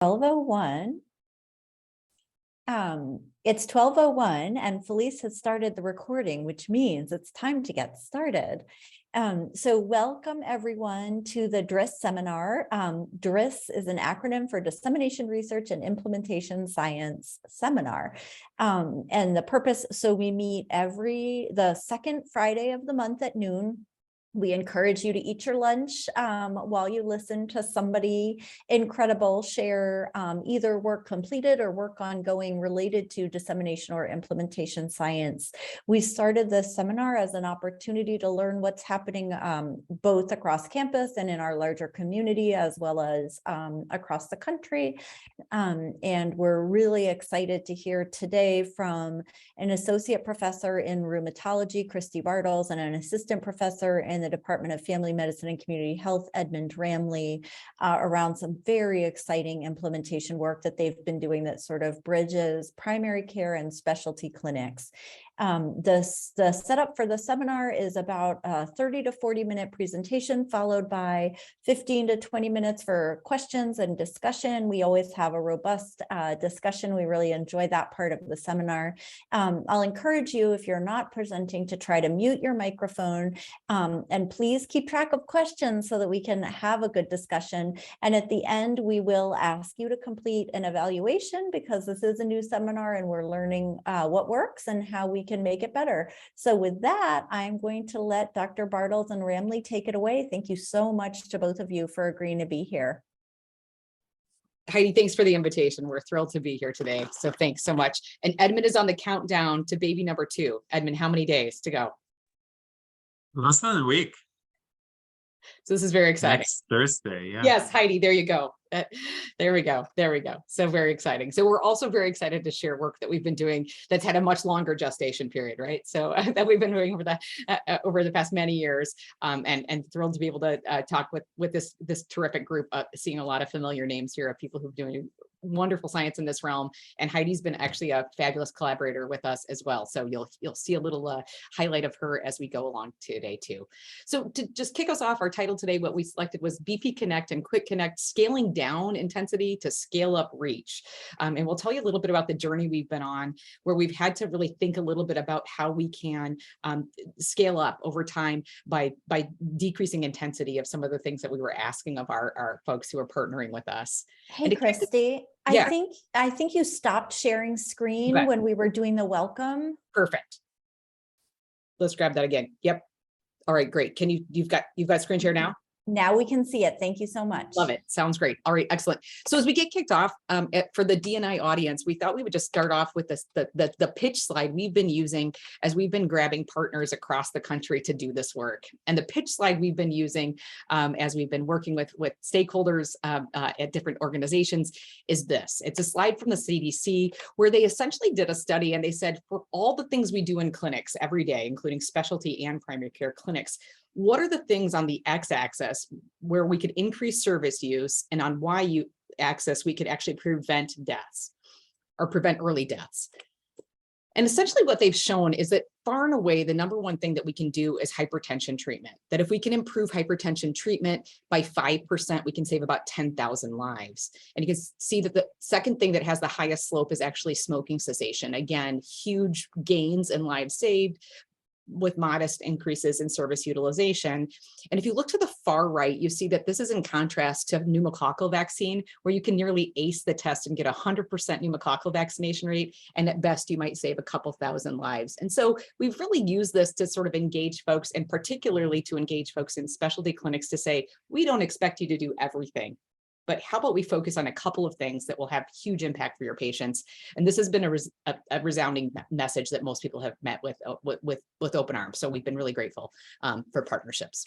12:01. It's 12:01 and Felice has started the recording, which means it's time to get started. So welcome everyone to the DRISS seminar. DRISS is an acronym for Dissemination, Research, and Implementation Science Seminar. And the purpose, so we meet the second Friday of the month at noon. We encourage you to eat your lunch while you listen to somebody incredible share either work completed or work ongoing related to dissemination or implementation science. We started this seminar as an opportunity to learn what's happening both across campus and in our larger community, as well as across the country. And we're really excited to hear today from an associate professor in rheumatology, Christie Bartels, and an assistant professor in the Department of Family Medicine and Community Health, Edmund Ramley, around some very exciting implementation work that they've been doing that sort of bridges primary care and specialty clinics. The setup for the seminar is about a 30 to 40 minute presentation, followed by 15 to 20 minutes for questions and discussion. We always have a robust discussion. We really enjoy that part of the seminar. I'll encourage you, if you're not presenting, to try to mute your microphone, and please keep track of questions so that we can have a good discussion. And at the end, we will ask you to complete an evaluation, because this is a new seminar and we're learning what works and how we can make it better. So with that, I'm going to let Dr. Bartels and Ramley take it away. Thank you so much to both of you for agreeing to be here. Heidi, thanks for the invitation. We're thrilled to be here today. So thanks so much. And Edmund is on the countdown to baby number 2. Edmund, how many days to go? Less than a week. So this is very exciting. Next Thursday, yeah. Yes, Heidi, there you go. There we go. There we go. So very exciting. So we're also very excited to share work that we've been doing that's had a much longer gestation period, right? So that we've been doing over the past many years, and thrilled to be able to talk with this terrific group, seeing a lot of familiar names here of people who've been doing wonderful science in this realm. And Heidi's been actually a fabulous collaborator with us as well. So you'll see a little highlight of her as we go along today too. So to just kick us off, our title today, what we selected was BP Connect and Quick Connect, scaling down intensity to scale up reach. And we'll tell you a little bit about the journey we've been on, where we've had to really think a little bit about how we can scale up over time by decreasing intensity of some of the things that we were asking of our folks who are partnering with us. Hey, Christy, yeah. I think you stopped sharing screen when we were doing the welcome. Perfect. Let's grab that again. Yep. All right, great. Can you've got screen share now? Now we can see it. Thank you so much. Love it. Sounds great. All right, excellent. So as we get kicked off for the D&I audience, we thought we would just start off with the pitch slide we've been using as we've been grabbing partners across the country to do this work. And the pitch slide we've been using as we've been working with stakeholders at different organizations is this. It's a slide from the CDC where they essentially did a study, and they said, for all the things we do in clinics every day, including specialty and primary care clinics, what are the things on the x-axis where we could increase service use, and on y-axis we could actually prevent deaths or prevent early deaths? And essentially what they've shown is that far and away, the number one thing that we can do is hypertension treatment. That if we can improve hypertension treatment by 5%, we can save about 10,000 lives. And you can see that the second thing that has the highest slope is actually smoking cessation. Again, huge gains in lives saved, with modest increases in service utilization. And if you look to the far right, you see that this is in contrast to pneumococcal vaccine, where you can nearly ace the test and get 100% pneumococcal vaccination rate. And at best, you might save a couple thousand lives. And so we've really used this to sort of engage folks, and particularly to engage folks in specialty clinics to say, we don't expect you to do everything, but how about we focus on a couple of things that will have huge impact for your patients? And this has been a resounding message that most people have met with open arms. So we've been really grateful for partnerships.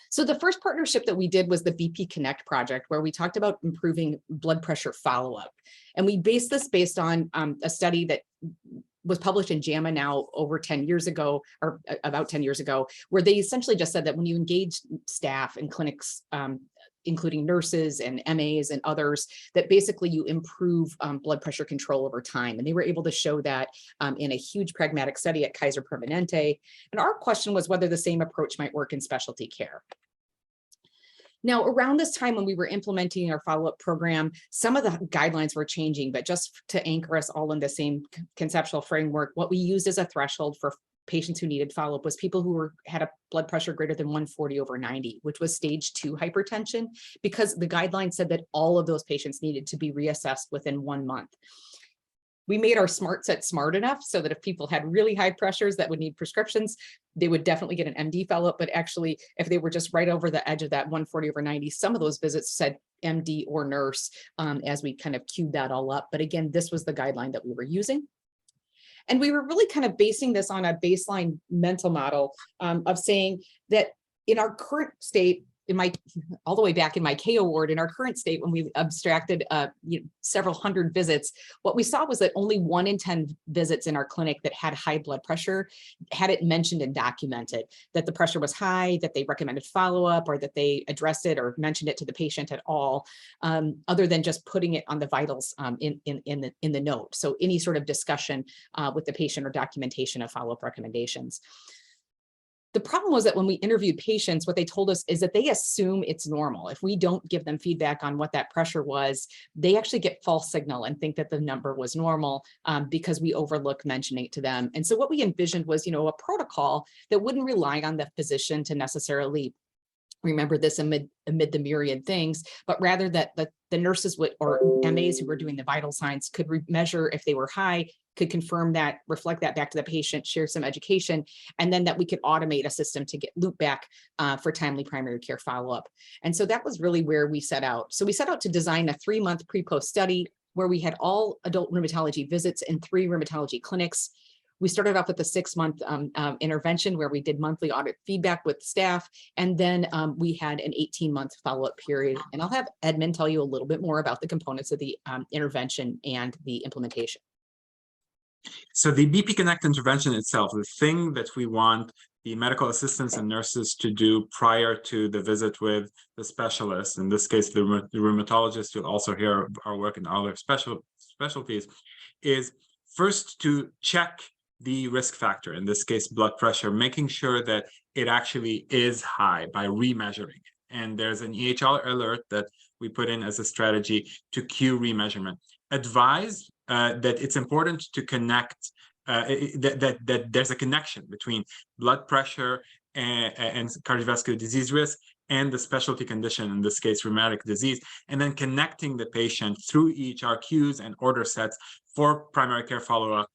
So the first partnership that we did was the BP Connect project, where we talked about improving blood pressure follow-up. And we based this on a study that was published in JAMA now over 10 years ago, or about 10 years ago, where they essentially just said that when you engage staff in clinics, including nurses and MAs and others, that basically you improve blood pressure control over time. And they were able to show that in a huge pragmatic study at Kaiser Permanente. And our question was whether the same approach might work in specialty care. Now, around this time when we were implementing our follow-up program, some of the guidelines were changing, but just to anchor us all in the same conceptual framework, what we used as a threshold for patients who needed follow-up was people who had a blood pressure greater than 140/90, which was stage 2 hypertension, because the guidelines said that all of those patients needed to be reassessed within 1 month. We made our smart set smart enough so that if people had really high pressures that would need prescriptions, they would definitely get an MD follow-up. But actually, if they were just right over the edge of that 140/90, some of those visits said MD or nurse, as we kind of queued that all up. But again, this was the guideline that we were using. And we were really kind of basing this on a baseline mental model of saying that in our current state, all the way back in my KO ward, in our current state, when we abstracted several hundred visits, what we saw was that only 1 in 10 visits in our clinic that had high blood pressure had it mentioned and documented that the pressure was high, that they recommended follow-up, or that they addressed it or mentioned it to the patient at all, other than just putting it on the vitals in the note. So any sort of discussion with the patient or documentation of follow-up recommendations. The problem was that when we interviewed patients, what they told us is that they assume it's normal. If we don't give them feedback on what that pressure was, they actually get false signal and think that the number was normal because we overlook mentioning it to them. And so what we envisioned was, a protocol that wouldn't rely on the physician to necessarily remember this amid the myriad things, but rather that the nurses or MAs who were doing the vital signs could measure if they were high, could confirm that, reflect that back to the patient, share some education, and then that we could automate a system to get loop back for timely primary care follow-up. And so that was really where we set out. So we set out to design a 3-month pre-post study where we had all adult rheumatology visits in 3 rheumatology clinics. We started off with a 6-month intervention where we did monthly audit feedback with staff, and then we had an 18-month follow-up period. And I'll have Edmund tell you a little bit more about the components of the intervention and the implementation. So the BP Connect intervention itself, the thing that we want the medical assistants and nurses to do prior to the visit with the specialist, in this case, the rheumatologist, who also hear our work in other specialties, is first to check the risk factor, in this case, blood pressure, making sure that it actually is high by remeasuring it. And there's an EHR alert that we put in as a strategy to cue remeasurement. Advise that it's important to connect, that there's a connection between blood pressure and cardiovascular disease risk and the specialty condition, in this case, rheumatic disease, and then connecting the patient through EHR cues and order sets for primary care follow-up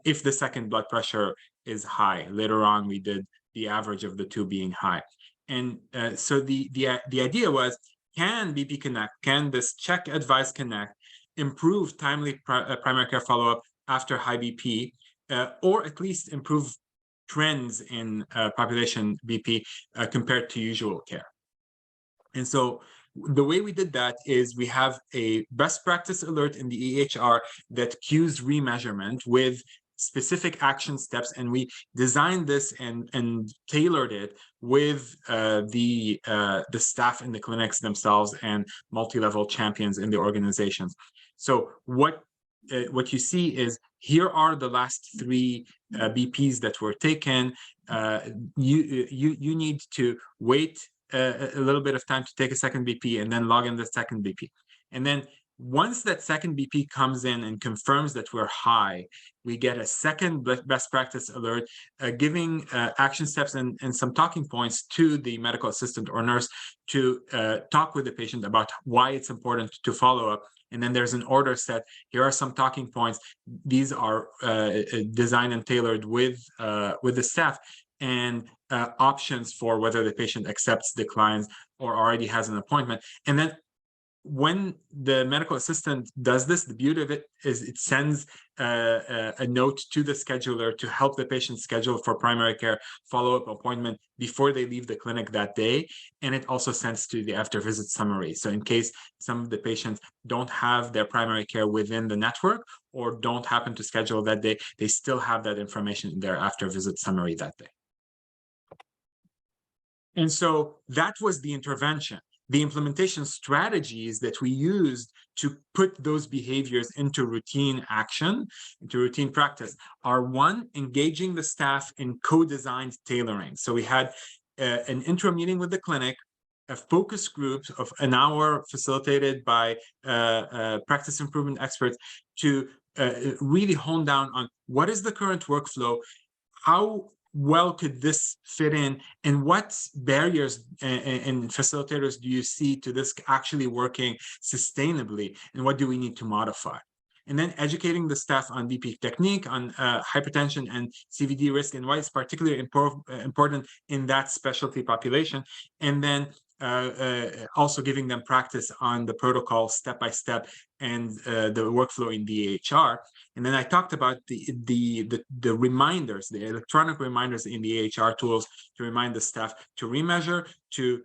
if the second blood pressure is high. Later on, we did the average of the two being high. And so the idea was, can BP Connect, can this check, advise, connect, improve timely primary care follow-up after high BP, or at least improve trends in population BP compared to usual care. And so the way we did that is we have a best practice alert in the EHR that cues remeasurement with specific action steps, and we designed this and tailored it with the staff in the clinics themselves and multi-level champions in the organizations. So what you see is, here are the last 3 BPs that were taken. You need to wait a little bit of time to take a second BP and then log in the second BP. And then once that second BP comes in and confirms that we're high, we get a second best practice alert, giving action steps and some talking points to the medical assistant or nurse to talk with the patient about why it's important to follow up. And then there's an order set. Here are some talking points. These are designed and tailored with the staff, and options for whether the patient accepts, declines, or already has an appointment. And then when the medical assistant does this, the beauty of it is it sends a note to the scheduler to help the patient schedule for primary care follow-up appointment before they leave the clinic that day. And it also sends to the after visit summary. So in case some of the patients don't have their primary care within the network or don't happen to schedule that day, they still have that information in their after visit summary that day. And so that was the intervention. The implementation strategies that we used to put those behaviors into routine action, into routine practice, are 1, engaging the staff in co-designed tailoring. So we had an intro meeting with the clinic a focus group of an hour facilitated by practice improvement experts to really hone down on what is the current workflow, how well could this fit in, and what barriers and facilitators do you see to this actually working sustainably, and what do we need to modify? And then educating the staff on BP technique, on hypertension and CVD risk, and why it's particularly important in that specialty population. And then also giving them practice on the protocol step by step and the workflow in DHR. And then I talked about the reminders, the electronic reminders in the AHR tools to remind the staff to remeasure, to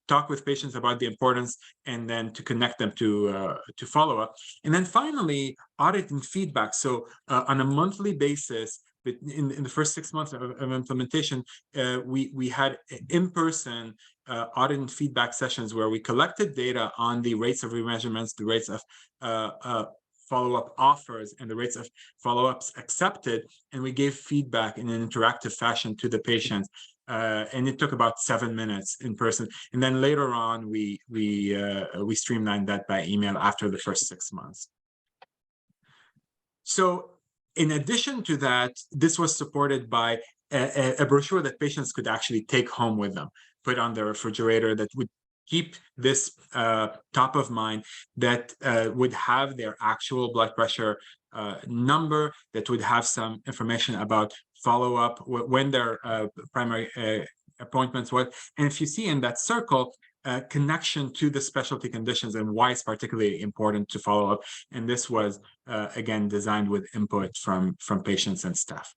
talk with patients about the importance, and then to connect them to follow up. And then finally, audit and feedback. So on a monthly basis, in the first 6 months of implementation, we had in-person audit and feedback sessions where we collected data on the rates of remeasurements, the rates of follow-up offers, and the rates of follow-ups accepted, and we gave feedback in an interactive fashion to the patients. And it took about 7 minutes in person. And then later on, we streamlined that by email after the first 6 months. So in addition to that, this was supported by a brochure that patients could actually take home with them, put on their refrigerator, that would keep this top of mind, that would have their actual blood pressure number, that would have some information about follow-up, when their primary appointments were. And if you see in that circle, connection to the specialty conditions and why it's particularly important to follow up. And this was, again, designed with input from patients and staff.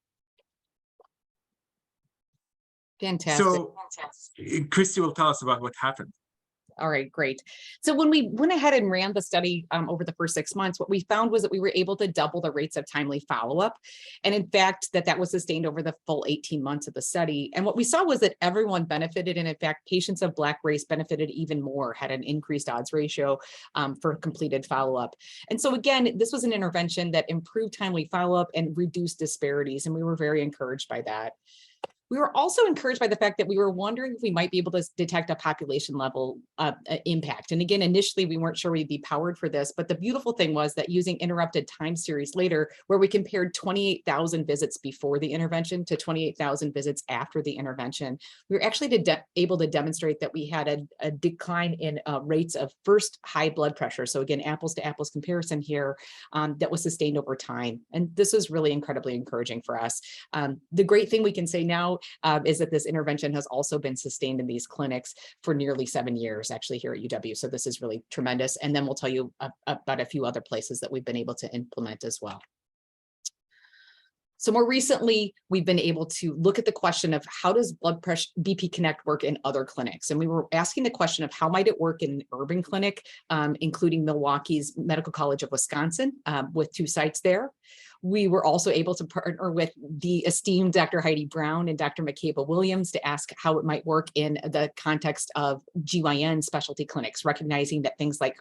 Fantastic. So Christie will tell us about what happened. All right, great. So when we went ahead and ran the study over the first 6 months, what we found was that we were able to double the rates of timely follow-up. And in fact, that was sustained over the full 18 months of the study. And what we saw was that everyone benefited. And in fact, patients of Black race benefited even more, had an increased odds ratio for completed follow-up. And so again, this was an intervention that improved timely follow-up and reduced disparities. And we were very encouraged by that. We were also encouraged by the fact that we were wondering if we might be able to detect a population level impact. And again, initially, we weren't sure we'd be powered for this, but the beautiful thing was that using interrupted time series later, where we compared 28,000 visits before the intervention to 28,000 visits after the intervention, we were actually able to demonstrate that we had a decline in rates of first high blood pressure. So again, apples to apples comparison here, that was sustained over time. And this is really incredibly encouraging for us. The great thing we can say now is that this intervention has also been sustained in these clinics for nearly 7 years, actually, here at UW. So this is really tremendous. And then we'll tell you about a few other places that we've been able to implement as well. So more recently, we've been able to look at the question of how does blood pressure BP Connect work in other clinics? And we were asking the question of how might it work in an urban clinic, including Milwaukee's Medical College of Wisconsin, with 2 sites there. We were also able to partner with the esteemed Dr. Heidi Brown and Dr. McCabe Williams to ask how it might work in the context of GYN specialty clinics, recognizing that things like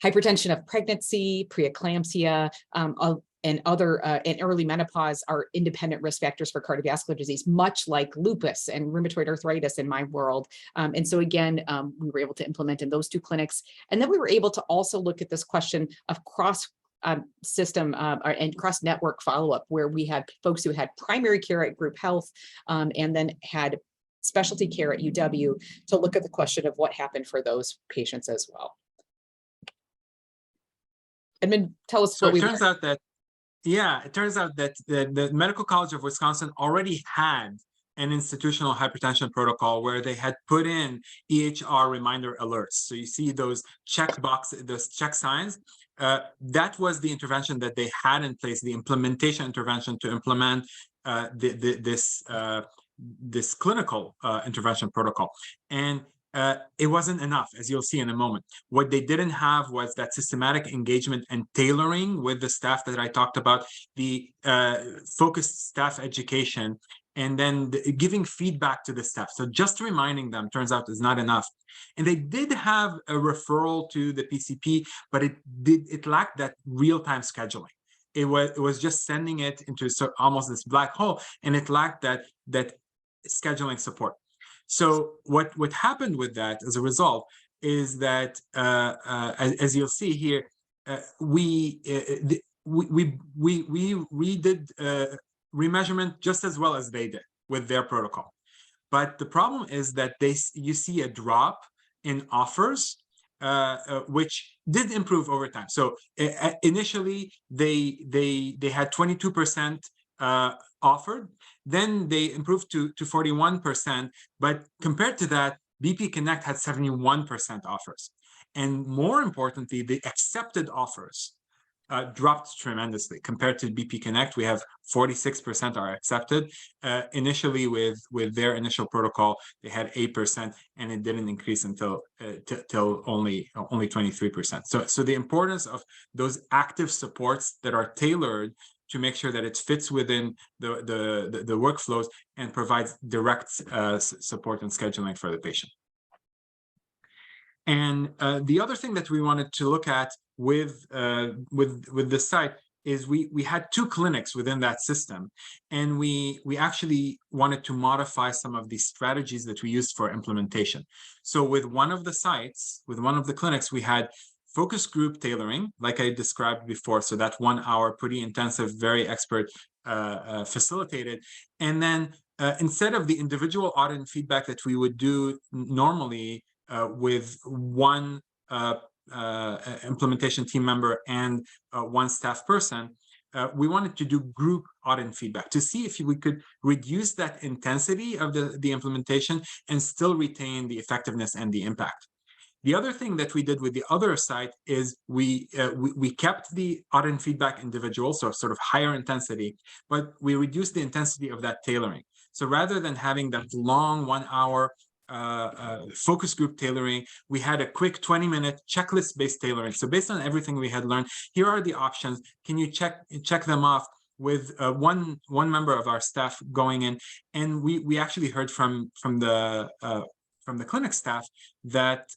hypertension of pregnancy, preeclampsia, and other and early menopause are independent risk factors for cardiovascular disease, much like lupus and rheumatoid arthritis in my world. And so again, we were able to implement in those 2 clinics. And then we were able to also look at this question of cross system and cross network follow-up, where we had folks who had primary care at group health and then had specialty care at UW to look at the question of what happened for those patients as well. Edmund, tell us So what it turns out that the Medical College of Wisconsin already had an institutional hypertension protocol where they had put in EHR reminder alerts. So you see those check boxes, those check signs. That was the intervention that they had in place, the implementation intervention to implement this clinical intervention protocol. And it wasn't enough, as you'll see in a moment. What they didn't have was that systematic engagement and tailoring with the staff that I talked about, the focused staff education, and then giving feedback to the staff. So just reminding them, turns out, is not enough. And they did have a referral to the PCP, but it lacked that real-time scheduling. It was just sending it into almost this black hole, and it lacked that scheduling support. So what happened with that as a result is that, as you'll see here, we did remeasurement just as well as they did with their protocol. But the problem is that you see a drop in offers, which did improve over time. So initially they had 22% offered, then they improved to 41%. But compared to that, BP Connect had 71% offers, and more importantly, the accepted offers dropped tremendously. Compared to BP Connect, we have 46% are accepted. Initially, with their initial protocol, they had 8%, and it didn't increase until till only 23%. So the importance of those active supports that are tailored to make sure that it fits within the workflows and provides direct support and scheduling for the patient. And the other thing that we wanted to look at with this site is we had two clinics within that system, and we actually wanted to modify some of the strategies that we used for implementation. So with one of the sites, with one of the clinics, we had focus group tailoring, like I described before. So that 1 hour, pretty intensive, very expert facilitated. And then instead of the individual audit and feedback that we would do normally with one implementation team member and one staff person, we wanted to do group audit and feedback to see if we could reduce that intensity of the implementation and still retain the effectiveness and the impact. The other thing that we did with the other site is we kept the audit and feedback individual, so sort of higher intensity, but we reduced the intensity of that tailoring. So rather than having that long 1 hour focus group tailoring, we had a quick 20-minute checklist-based tailoring. So based on everything we had learned, here are the options. Can you check them off with one member of our staff going in? And we actually heard from the clinic staff that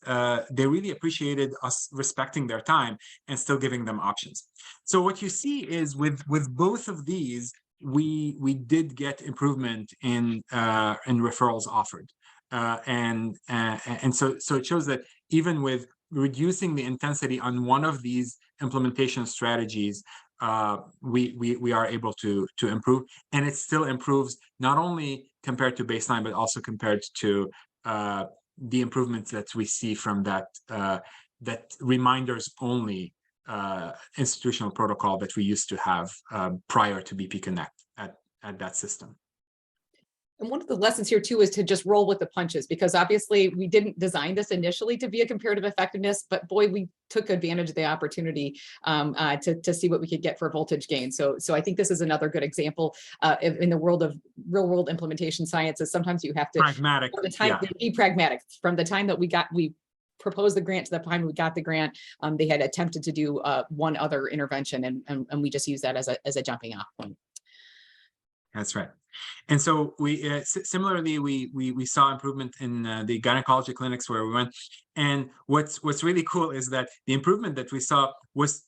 they really appreciated us respecting their time and still giving them options. So what you see is with both of these, we did get improvement in referrals offered. And so it shows that even with reducing the intensity on one of these implementation strategies, we are able to improve, and it still improves not only compared to baseline, but also compared to the improvements that we see from that reminders only institutional protocol that we used to have prior to BP Connect at that system. And one of the lessons here too is to just roll with the punches, because obviously we didn't design this initially to be a comparative effectiveness, but boy, we took advantage of the opportunity to see what we could get for voltage gain. So I think this is another good example in the world of real world implementation sciences. Sometimes you have to pragmatic, be pragmatic. From the time that we proposed the grant to the time we got the grant, they had attempted to do one other intervention, and we just used that as a jumping off point. That's right. And so we similarly we saw improvement in the gynecology clinics where we went. And what's really cool is that the improvement that we saw was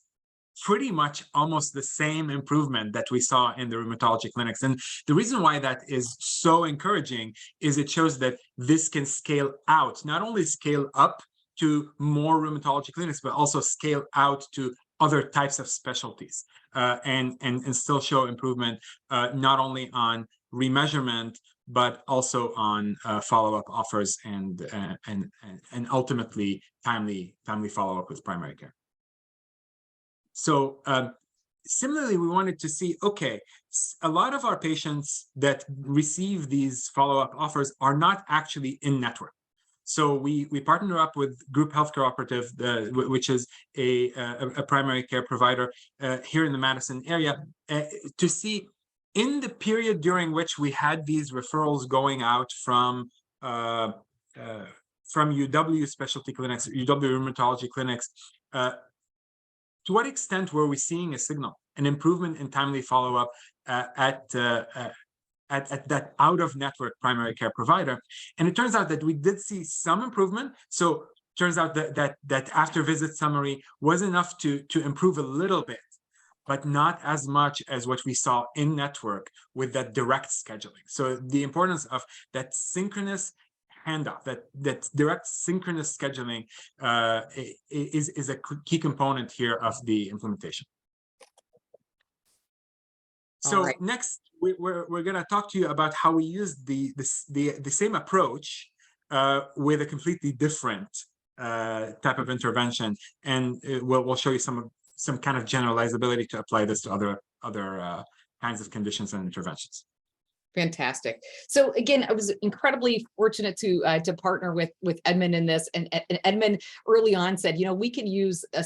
pretty much almost the same improvement that we saw in the rheumatology clinics. And the reason why that is so encouraging is it shows that this can scale out, not only scale up to more rheumatology clinics, but also scale out to other types of specialties and still show improvement, not only on remeasurement, but also on follow-up offers and ultimately timely follow-up with primary care. So similarly, we wanted to see, okay, a lot of our patients that receive these follow-up offers are not actually in network. So we partner up with Group Health Cooperative, which is a primary care provider here in the Madison area, to see in the period during which we had these referrals going out from UW specialty clinics, UW rheumatology clinics, to what extent were we seeing a signal, an improvement in timely follow-up at that out-of-network primary care provider? And it turns out that we did see some improvement. So it turns out that after-visit summary was enough to improve a little bit, but not as much as what we saw in network with that direct scheduling. So the importance of that synchronous, handoff, that direct synchronous scheduling is a key component here of the implementation. So next, we're going to talk to you about how we use the same approach with a completely different type of intervention, and we'll show you some kind of generalizability to apply this to other kinds of conditions and interventions. Fantastic. So again, I was incredibly fortunate to partner with Edmund in this, and Edmund early on said, you know, we can use a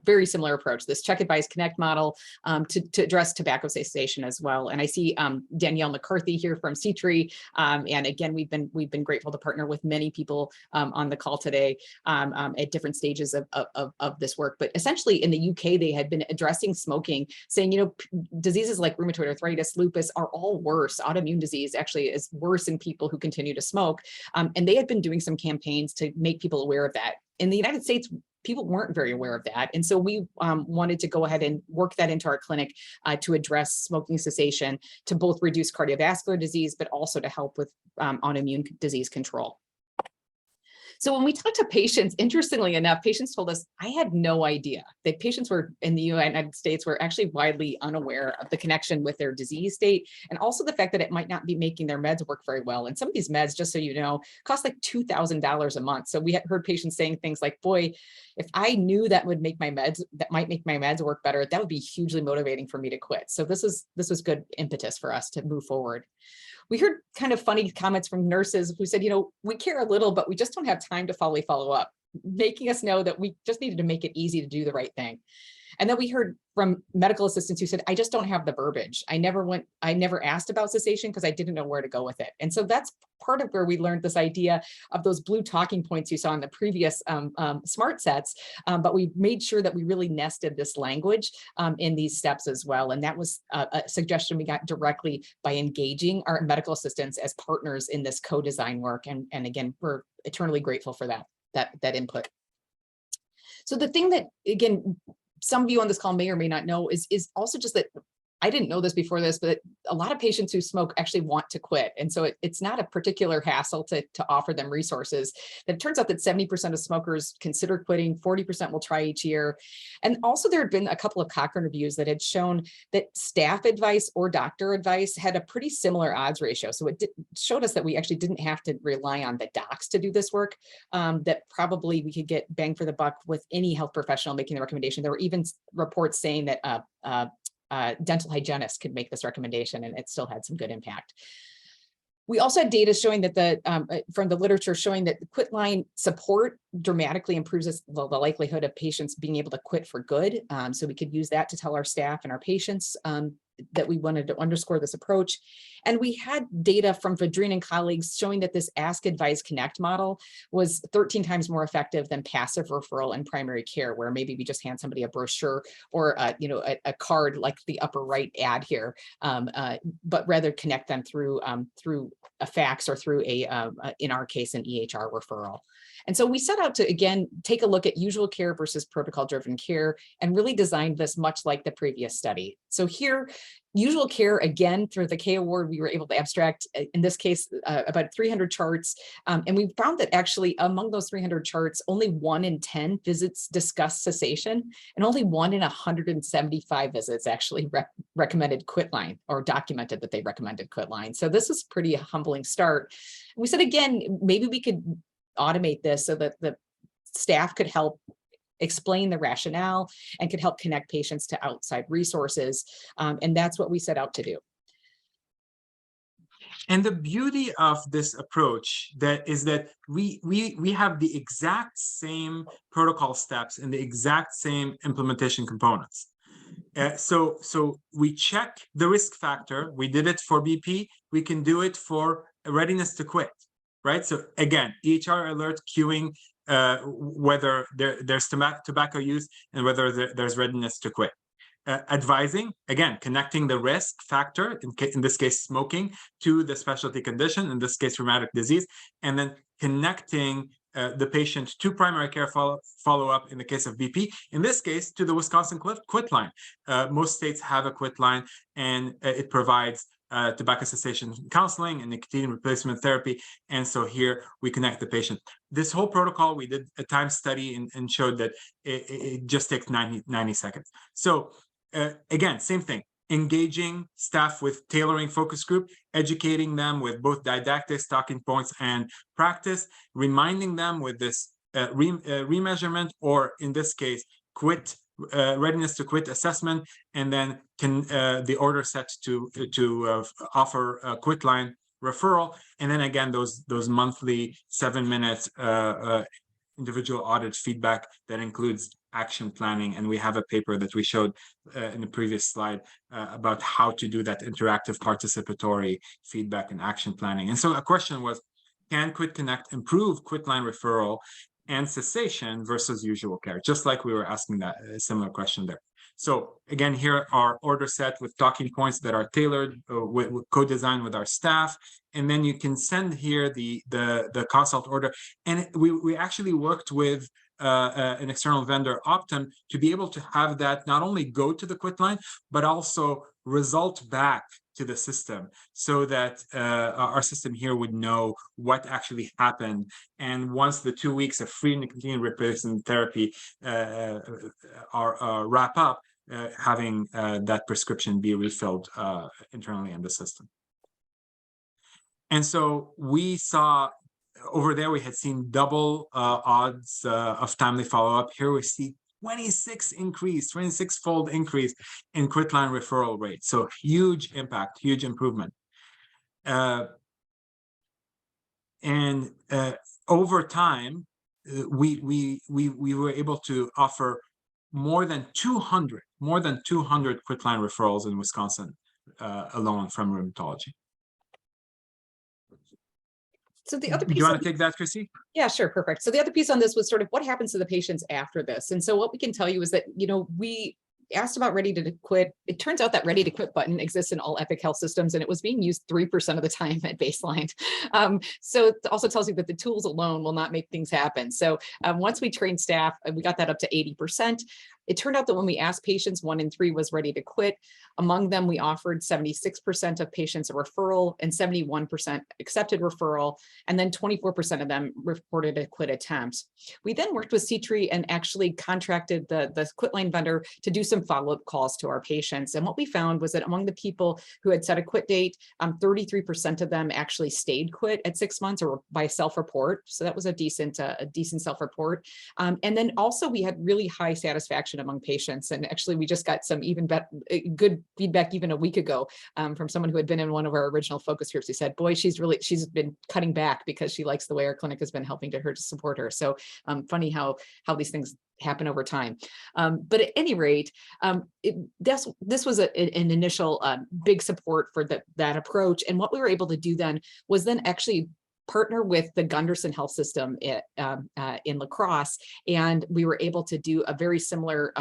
very similar approach, this check, advise, connect model, to address tobacco cessation as well. And I see Danielle McCarthy here from C-Tree, and again, we've been grateful to partner with many people on the call today at different stages of this work. But essentially, in the UK, they had been addressing smoking, saying, you know, diseases like rheumatoid arthritis, lupus are all worse. Autoimmune disease actually is worse in people who continue to smoke. And they had been doing some campaigns to make people aware of that. In the United States, people weren't very aware of that. And so we wanted to go ahead and work that into our clinic to address smoking cessation, to both reduce cardiovascular disease, but also to help with autoimmune disease control. So when we talked to patients, interestingly enough, patients told us, I had no idea that patients were in the United States were actually widely unaware of the connection with their disease state, and also the fact that it might not be making their meds work very well. And some of these meds, just so you know, cost like $2,000 a month. So we had heard patients saying things like, boy, if I knew that might make my meds work better, that would be hugely motivating for me to quit. So this was good impetus for us to move forward. We heard kind of funny comments from nurses who said, you know, we care a little, but we just don't have time to follow up, making us know that we just needed to make it easy to do the right thing. And then we heard from medical assistants who said, I just don't have the verbiage. I never asked about cessation because I didn't know where to go with it. And so that's part of where we learned this idea of those blue talking points you saw in the previous smart sets, but we made sure that we really nested this language in these steps as well. And that was a suggestion we got directly by engaging our medical assistants as partners in this co-design work. And again, we're eternally grateful for that input. So the thing that, again, some of you on this call may or may not know is also just that I didn't know this before this, but a lot of patients who smoke actually want to quit. And so it's not a particular hassle to offer them resources. It turns out that 70% of smokers consider quitting, 40% will try each year. And also there had been a couple of Cochrane reviews that had shown that staff advice or doctor advice had a pretty similar odds ratio. So it showed us that we actually didn't have to rely on the docs to do this work, that probably we could get bang for the buck with any health professional making the recommendation. There were even reports saying that dental hygienists could make this recommendation, and it still had some good impact. We also had data showing that from the literature showing that the quit line support dramatically improves the likelihood of patients being able to quit for good. So we could use that to tell our staff and our patients that we wanted to underscore this approach. And we had data from Vadrine and colleagues showing that this Ask, Advise, Connect model was 13 times more effective than passive referral in primary care, where maybe we just hand somebody a brochure or a card like the upper right ad here, but rather connect them through a fax or through in our case, an EHR referral. And so we set out to, again, take a look at usual care versus protocol-driven care and really designed this much like the previous study. So here, usual care, again, through the K Award, we were able to abstract, in this case, about 300 charts. And we found that actually among those 300 charts, only 1 in 10 visits discussed cessation, and only 1 in 175 visits actually recommended quit line or documented that they recommended quit line. So this is pretty humbling start. We said, again, maybe we could automate this so that the staff could help explain the rationale and could help connect patients to outside resources. And that's what we set out to do. And the beauty of this approach is that we have the exact same protocol steps and the exact same implementation components. So we check the risk factor. We did it for BP. We can do it for readiness to quit, right? So again, EHR alert queuing, whether there's tobacco use and whether there's readiness to quit. Advising, again, connecting the risk factor, in this case, smoking, to the specialty condition, in this case, rheumatic disease, and then connecting the patient to primary care follow-up in the case of BP, in this case, to the Wisconsin quit line. Most states have a quit line, and it provides tobacco cessation counseling and nicotine replacement therapy. And so here we connect the patient. This whole protocol, we did a time study and showed that it just takes 90 seconds. So again, same thing. Engaging staff with tailoring focus group, educating them with both didactics, talking points, and practice, reminding them with this remeasurement, or in this case, readiness to quit assessment, and then the order set to offer a quit line referral, and then again those monthly 7-minute individual audit feedback that includes action planning. And we have a paper that we showed in the previous slide about how to do that interactive participatory feedback and action planning. And so a question was, can Quit Connect improve quit line referral and cessation versus usual care? Just like we were asking that similar question there. So again, here are order set with talking points that are tailored, co-designed with our staff. And then you can send here the consult order. And we actually worked with an external vendor, Optum, to be able to have that not only go to the quit line, but also result back to the system, so that our system here would know what actually happened. And once the 2 weeks of free nicotine replacement therapy are wrap up, having that prescription be refilled internally in the system. And so we saw over there, we had seen double odds of timely follow-up. Here we see 26-fold increase in quit line referral rate. So huge impact, huge improvement. And over time, we were able to offer more than 200 quit line referrals in Wisconsin alone from rheumatology. So the other piece, do you want to take that, Chrissy? Yeah, sure, perfect. So the other piece on this was sort of what happens to the patients after this. And so what we can tell you is that, we asked about ready to quit. It turns out that ready to quit button exists in all Epic Health systems, and it was being used 3% of the time at baseline. So it also tells you that the tools alone will not make things happen. So once we trained staff, we got that up to 80%. It turned out that when we asked patients, 1 in 3 was ready to quit. Among them, we offered 76% of patients a referral and 71% accepted referral, and then 24% of them reported a quit attempt. We then worked with C-Tree and actually contracted the quit line vendor to do some follow-up calls to our patients. And what we found was that among the people who had set a quit date, 33% of them actually stayed quit at 6 months or by self-report. So that was a decent self-report. And then also we had really high satisfaction among patients. And actually we just got some even good feedback even a week ago from someone who had been in one of our original focus groups. Who said, boy, she's been cutting back because she likes the way our clinic has been helping to support her. So funny how these things happen over time. But at any rate, this was an initial big support for that approach. And what we were able to do then was then actually partner with the Gunderson Health System in La Crosse, and we were able to do a very similar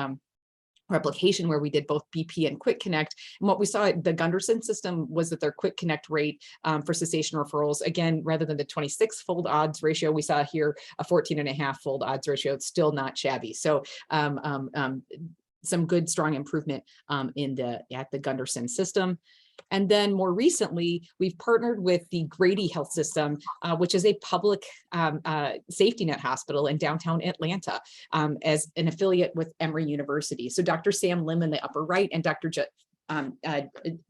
replication where we did both BP and Quit Connect. And what we saw at the Gunderson system was that their Quit Connect rate for cessation referrals, again, rather than the 26-fold odds ratio, we saw here a 14.5-fold odds ratio. It's still not shabby. So some good, strong improvement at the Gunderson system. And then more recently, we've partnered with the Grady Health System, which is a public safety net hospital in downtown Atlanta, as an affiliate with Emory University. So Dr. Sam Lim in the upper right and Dr.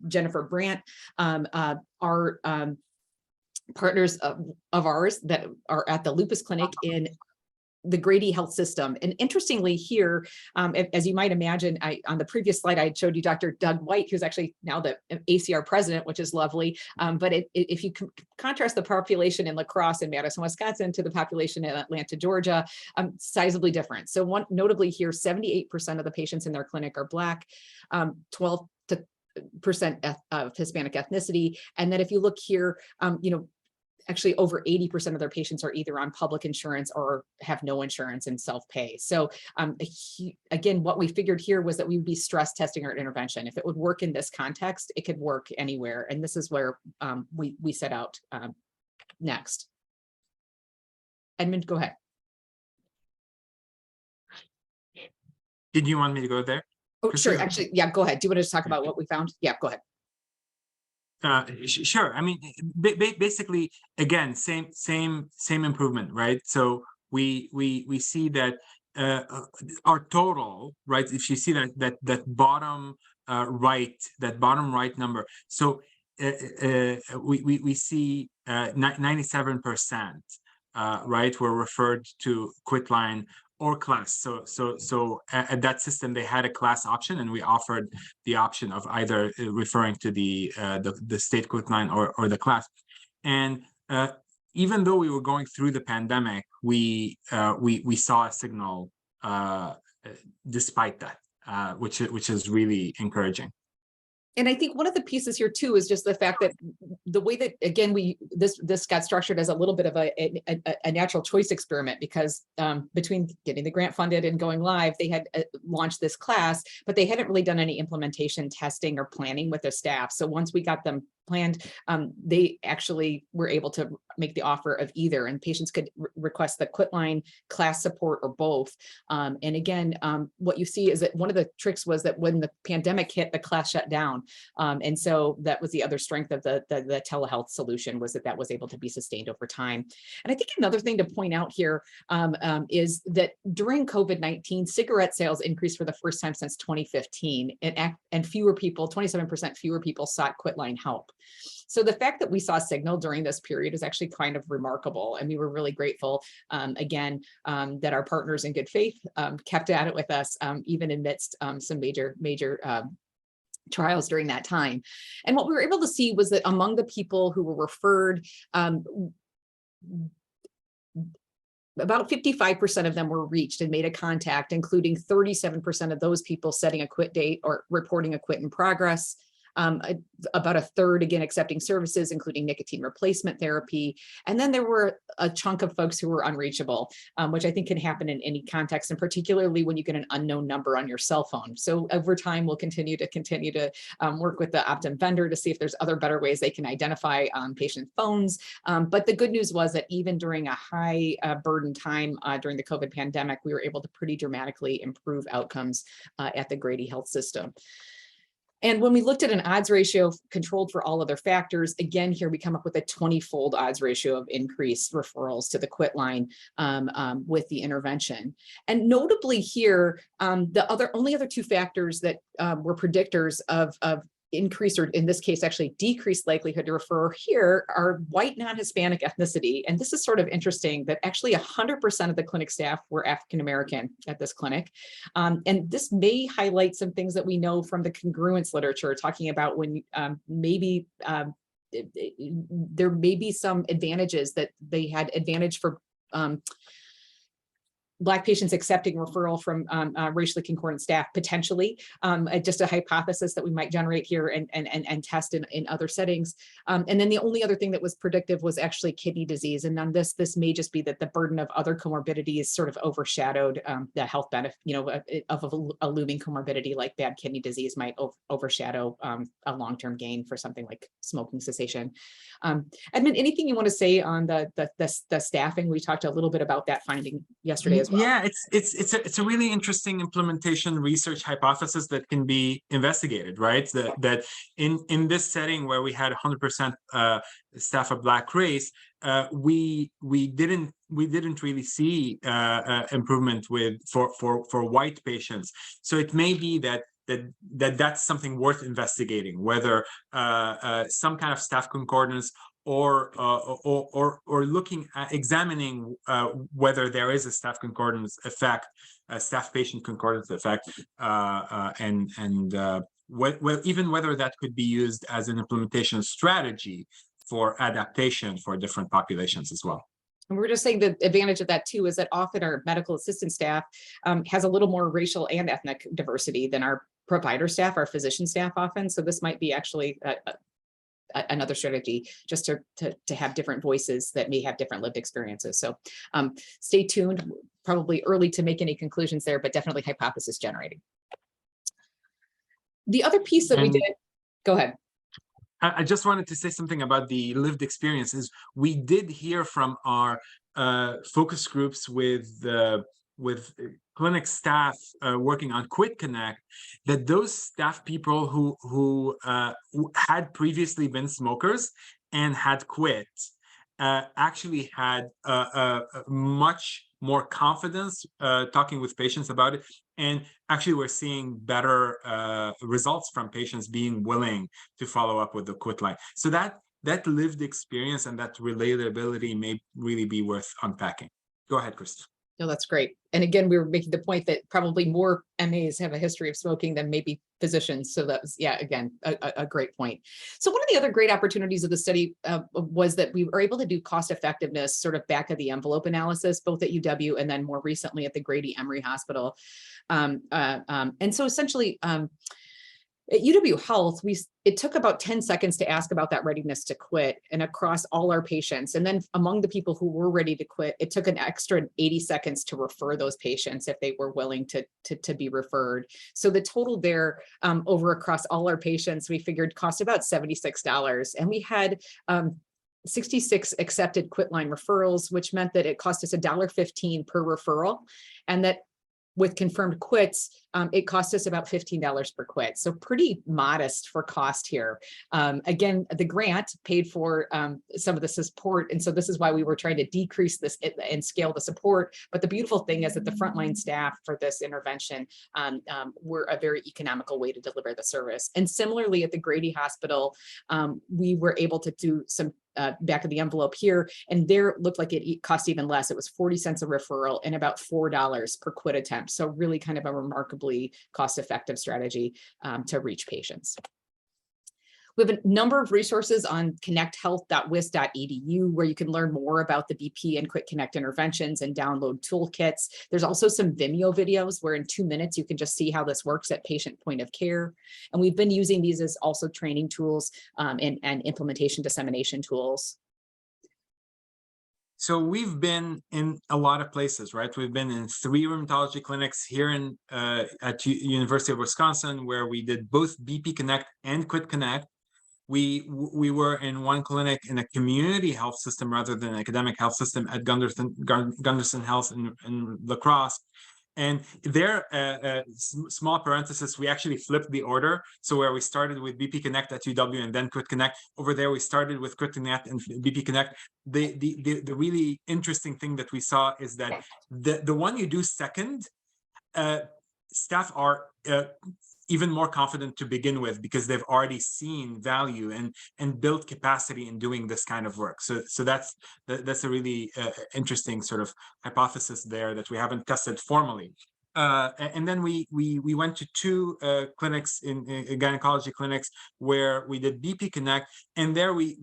Jennifer Brandt are partners of ours that are at the lupus clinic in the Grady Health System. And interestingly here, as you might imagine, on the previous slide, I showed you Dr. Doug White, who's actually now the ACR president, which is lovely. But if you contrast the population in La Crosse and Madison, Wisconsin to the population in Atlanta, Georgia, sizably different. So notably here, 78% of the patients in their clinic are Black, 12% of Hispanic ethnicity. And then if you look here, actually over 80% of their patients are either on public insurance or have no insurance and self-pay. So again, what we figured here was that we would be stress testing our intervention. If it would work in this context, it could work anywhere. And this is where we set out next. Edmund, go ahead. Did you want me to go there? Oh, sure. Actually, yeah, go ahead. Do you want to talk about what we found? Yeah, go ahead. Sure. I mean, basically, again, same improvement, right? So we see that our total, right? If you see that bottom bottom right number, so we see 97%, right, were referred to quitline or class. So at that system, they had a class option, and we offered the option of either referring to the state quitline or the class. And even though we were going through the pandemic, we saw a signal despite that, which is really encouraging. And I think one of the pieces here too is just the fact that the way that, again, this got structured as a little bit of a natural choice experiment, because between getting the grant funded and going live, they had launched this class, but they hadn't really done any implementation testing or planning with their staff. So once we got them planned, they actually were able to make the offer of either, and patients could request the quitline, class support, or both. And again, what you see is that one of the tricks was that when the pandemic hit, the class shut down. And so that was the other strength of the telehealth solution, was that was able to be sustained over time. And I think another thing to point out here is that during COVID-19, cigarette sales increased for the first time since 2015, and fewer people, 27% fewer people sought quitline help. So the fact that we saw signal during this period is actually kind of remarkable. And we were really grateful, again, that our partners in good faith kept at it with us, even amidst some major trials during that time. And what we were able to see was that among the people who were referred, about 55% of them were reached and made a contact, including 37% of those people setting a quit date or reporting a quit in progress. About a third, again, accepting services, including nicotine replacement therapy. And then there were a chunk of folks who were unreachable, which I think can happen in any context, and particularly when you get an unknown number on your cell phone. So over time, we'll continue to work with the Optum vendor to see if there's other better ways they can identify patient phones. But the good news was that even during a high burden time during the COVID pandemic, we were able to pretty dramatically improve outcomes at the Grady Health System. And when we looked at an odds ratio controlled for all other factors, again, here we come up with a 20-fold odds ratio of increased referrals to the quitline with the intervention. And notably here, the only other two factors that were predictors of increased, or in this case, actually decreased likelihood to refer here are white non-Hispanic ethnicity. And this is sort of interesting that actually 100% of the clinic staff were African-American at this clinic. And this may highlight some things that we know from the congruence literature, talking about when maybe there may be some advantages that they had advantage for Black patients accepting referral from racially concordant staff, potentially, just a hypothesis that we might generate here and test in other settings. And then the only other thing that was predictive was actually kidney disease. And on this may just be that the burden of other comorbidities sort of overshadowed the health benefit, of a looming comorbidity like bad kidney disease might overshadow a long-term gain for something like smoking cessation. Edmund, anything you want to say on the staffing? We talked a little bit about that finding yesterday as well. Yeah, it's a really interesting implementation research hypothesis that can be investigated, right? That in this setting where we had 100% staff of Black race, we didn't really see improvement for white patients. So it may be that's something worth investigating, whether some kind of staff concordance or looking at examining whether there is a staff concordance effect, a staff patient concordance effect, and even whether that could be used as an implementation strategy for adaptation for different populations as well. And we're just saying the advantage of that too is that often our medical assistant staff has a little more racial and ethnic diversity than our provider staff, our physician staff often. So this might be actually another strategy just to have different voices that may have different lived experiences. So stay tuned, probably early to make any conclusions there, but definitely hypothesis generating. The other piece that we did, go ahead. I just wanted to say something about the lived experiences. We did hear from our focus groups with clinic staff working on Quit Connect, that those staff people who had previously been smokers and had quit actually had much more confidence talking with patients about it. And actually, we're seeing better results from patients being willing to follow up with the quit line. So that lived experience and that relatability may really be worth unpacking. Go ahead, Christie. No, that's great. And again, we were making the point that probably more MAs have a history of smoking than maybe physicians. So that was, yeah, again, a great point. So one of the other great opportunities of the study was that we were able to do cost effectiveness sort of back of the envelope analysis, both at UW and then more recently at the Grady Emory Hospital. And so essentially, at UW Health, it took about 10 seconds to ask about that readiness to quit, and across all our patients. And then among the people who were ready to quit, it took an extra 80 seconds to refer those patients if they were willing to be referred. So the total there over across all our patients, we figured cost about $76. And we had 66 accepted quit line referrals, which meant that it cost us $1.15 per referral. And that with confirmed quits, it cost us about $15 per quit. So pretty modest for cost here. Again, the grant paid for some of the support. And so this is why we were trying to decrease this and scale the support. But the beautiful thing is that the frontline staff for this intervention were a very economical way to deliver the service. And similarly at the Grady Hospital, we were able to do some back of the envelope here, and there looked like it cost even less. It was 40 cents a referral and about $4 per quit attempt. So really kind of a remarkably cost-effective strategy to reach patients. We have a number of resources on connecthealth.wis.edu where you can learn more about the BP and Quit Connect interventions and download toolkits. There's also some Vimeo videos where in 2 minutes you can just see how this works at patient point of care. And we've been using these as also training tools and implementation dissemination tools. So we've been in a lot of places, right? We've been in 3 rheumatology clinics here in at University of Wisconsin, where we did both BP Connect and Quit Connect. We were in one clinic in a community health system rather than an academic health system at Gunderson Health in La Crosse. And there, small parenthesis, we actually flipped the order. So where we started with BP Connect at UW and then Quit Connect, over there we started with Quit Connect and BP Connect. The really interesting thing that we saw is that the one you do second, staff are even more confident to begin with because they've already seen value and built capacity in doing this kind of work. So that's a really interesting sort of hypothesis there that we haven't tested formally. And then we went to 2 clinics in gynecology clinics where we did BP Connect, and there we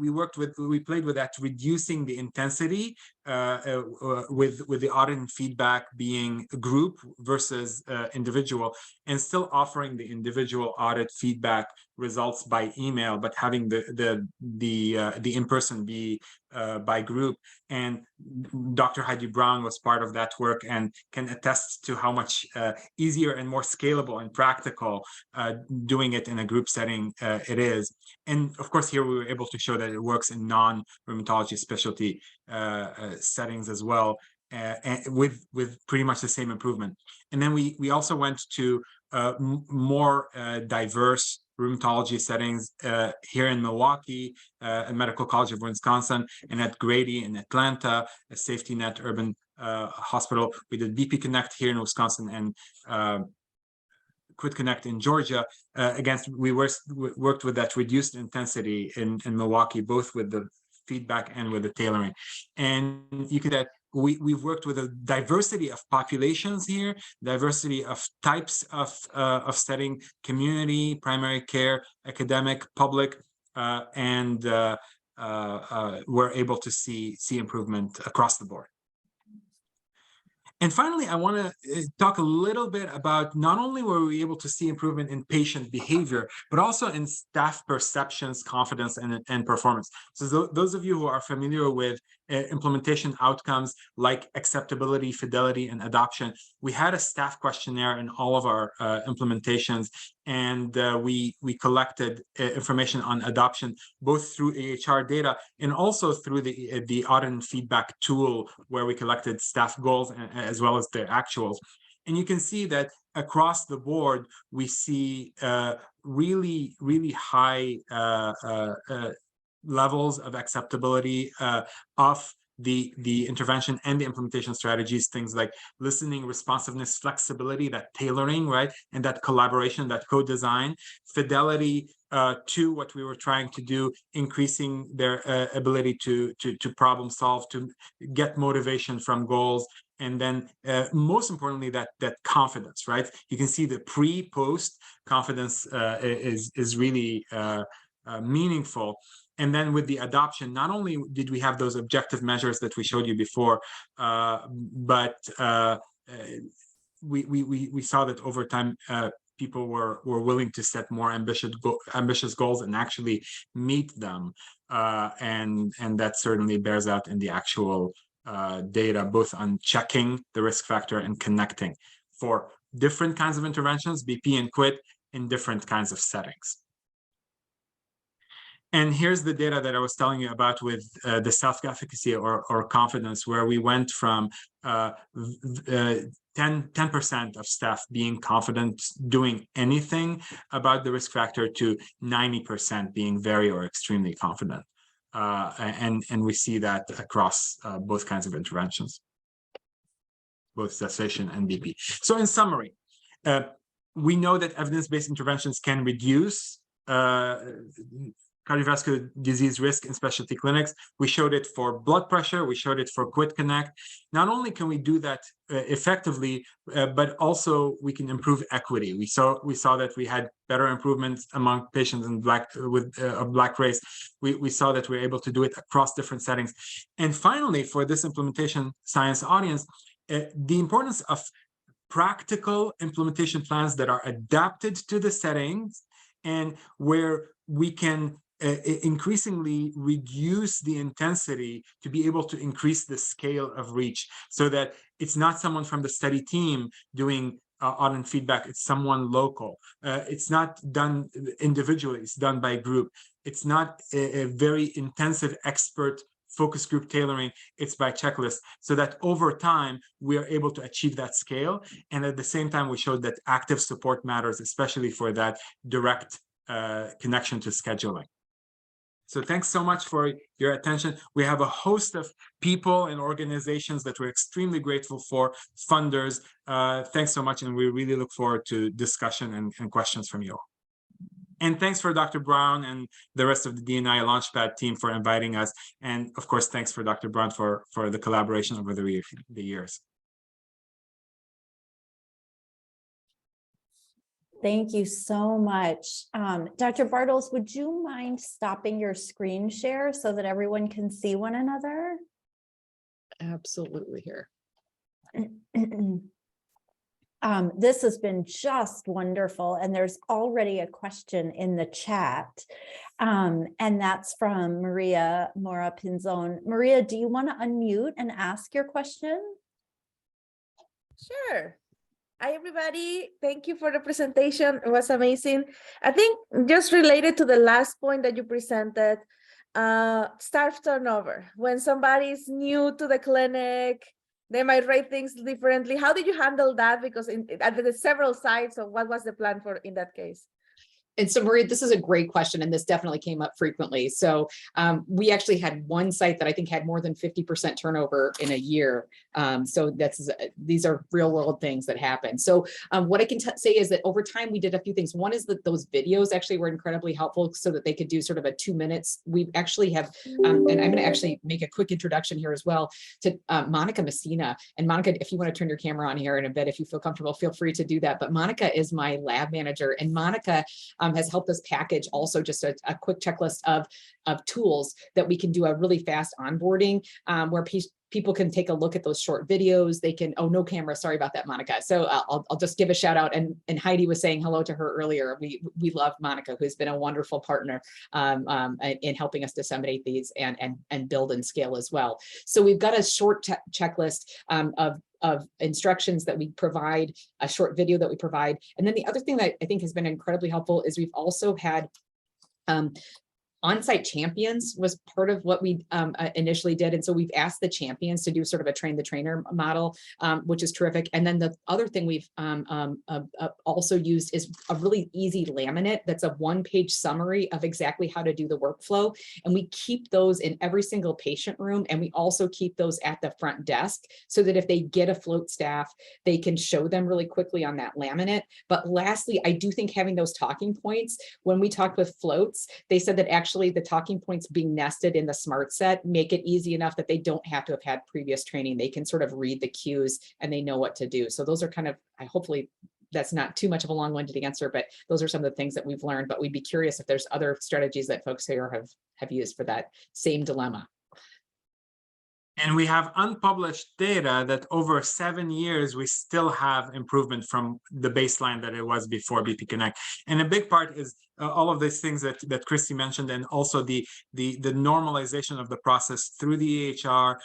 played with that, reducing the intensity with the audit and feedback being group versus individual, and still offering the individual audit feedback results by email, but having the in-person be by group. And Dr. Heidi Brown was part of that work and can attest to how much easier and more scalable and practical doing it in a group setting it is. And of course, here we were able to show that it works in non-rheumatology specialty settings as well, and with pretty much the same improvement. And then we also went to more diverse rheumatology settings here in Milwaukee, at Medical College of Wisconsin, and at Grady in Atlanta, a Safety Net Urban Hospital. We did BP Connect here in Wisconsin and Quit Connect in Georgia. Again, we worked with that reduced intensity in Milwaukee, both with the feedback and with the tailoring. And you can that we've worked with a diversity of populations here, diversity of types of setting, community, primary care, academic, public, and we're able to see improvement across the board. And finally, I want to talk a little bit about not only were we able to see improvement in patient behavior, but also in staff perceptions, confidence, and performance. So those of you who are familiar with implementation outcomes like acceptability, fidelity, and adoption. We had a staff questionnaire in all of our implementations, and we collected information on adoption both through AHR data and also through the audit and feedback tool, where we collected staff goals as well as their actuals. And you can see that across the board, we see really, really high levels of acceptability of the intervention and the implementation strategies, things like listening, responsiveness, flexibility, that tailoring, right? And that collaboration, that co-design, fidelity to what we were trying to do, increasing their ability to problem solve, to get motivation from goals. And then most importantly, that confidence, right? You can see the pre-post confidence is really meaningful. And then with the adoption, not only did we have those objective measures that we showed you before, but we saw that over time, people were willing to set more ambitious goals and actually meet them. And that certainly bears out in the actual data, both on checking the risk factor and connecting for different kinds of interventions, BP and quit, in different kinds of settings. And here's the data that I was telling you about with the self-efficacy or confidence, where we went from 10% of staff being confident doing anything about the risk factor to 90% being very or extremely confident. And we see that across both kinds of interventions, both cessation and BP. So in summary, we know that evidence-based interventions can reduce cardiovascular disease risk in specialty clinics. We showed it for blood pressure. We showed it for Quit Connect. Not only can we do that effectively, but also we can improve equity. We saw that we had better improvements among patients in Black race. We saw that we're able to do it across different settings. And finally, for this implementation science audience, the importance of practical implementation plans that are adapted to the settings and where we can increasingly reduce the intensity to be able to increase the scale of reach, so that it's not someone from the study team doing audit and feedback, it's someone local. It's not done individually, it's done by group. It's not a very intensive expert focus group tailoring, it's by checklist, so that over time we are able to achieve that scale. And at the same time, we showed that active support matters, especially for that direct connection to scheduling. So thanks so much for your attention. We have a host of people and organizations that we're extremely grateful for, funders. Thanks so much, and we really look forward to discussion and questions from you. And thanks for Dr. Brown and the rest of the DNI Launchpad team for inviting us. And of course, thanks for Dr. Brown for the collaboration over the years. Thank you so much. Dr. Bartels, would you mind stopping your screen share so that everyone can see one another? Absolutely here. This has been just wonderful. And there's already a question in the chat. And that's from Maria Mora Pinzon. Maria, do you want to unmute and ask your question? Sure. Hi, everybody. Thank you for the presentation. It was amazing. I think just related to the last point that you presented, staff turnover. When somebody's new to the clinic, they might rate things differently. How did you handle that? Because at the several sites, so what was the plan for in that case? And so, Maria, this is a great question, and this definitely came up frequently. So we actually had one site that I think had more than 50% turnover in a year. So these are real world things that happen. So what I can say is that over time, we did a few things. One is that those videos actually were incredibly helpful so that they could do sort of a 2 minutes. We actually have, and I'm going to actually make a quick introduction here as well to Monica Messina. And Monica, if you want to turn your camera on here in a bit, if you feel comfortable, feel free to do that. But Monica is my lab manager, and Monica has helped us package also just a quick checklist of tools that we can do a really fast onboarding, where people can take a look at those short videos. They can, oh, no camera, sorry about that, Monica. So I'll just give a shout out. And Heidi was saying hello to her earlier. We love Monica, who's been a wonderful partner in helping us disseminate these and build and scale as well. So we've got a short checklist of instructions that we provide, a short video that we provide. And then the other thing that I think has been incredibly helpful is we've also had on-site champions was part of what we initially did. And so we've asked the champions to do sort of a train the trainer model, which is terrific. And then the other thing we've also used is a really easy laminate that's a one-page summary of exactly how to do the workflow. And we keep those in every single patient room. And we also keep those at the front desk so that if they get a float staff, they can show them really quickly on that laminate. But lastly, I do think having those talking points, when we talked with floats, they said that actually the talking points being nested in the smart set make it easy enough that they don't have to have had previous training. They can sort of read the cues and they know what to do. So those are kind of, hopefully that's not too much of a long-winded answer, but those are some of the things that we've learned. But we'd be curious if there's other strategies that folks here have used for that same dilemma. And we have unpublished data that over 7 years, we still have improvement from the baseline that it was before BP Connect. And a big part is all of these things that Christie mentioned, and also the normalization of the process through the EHR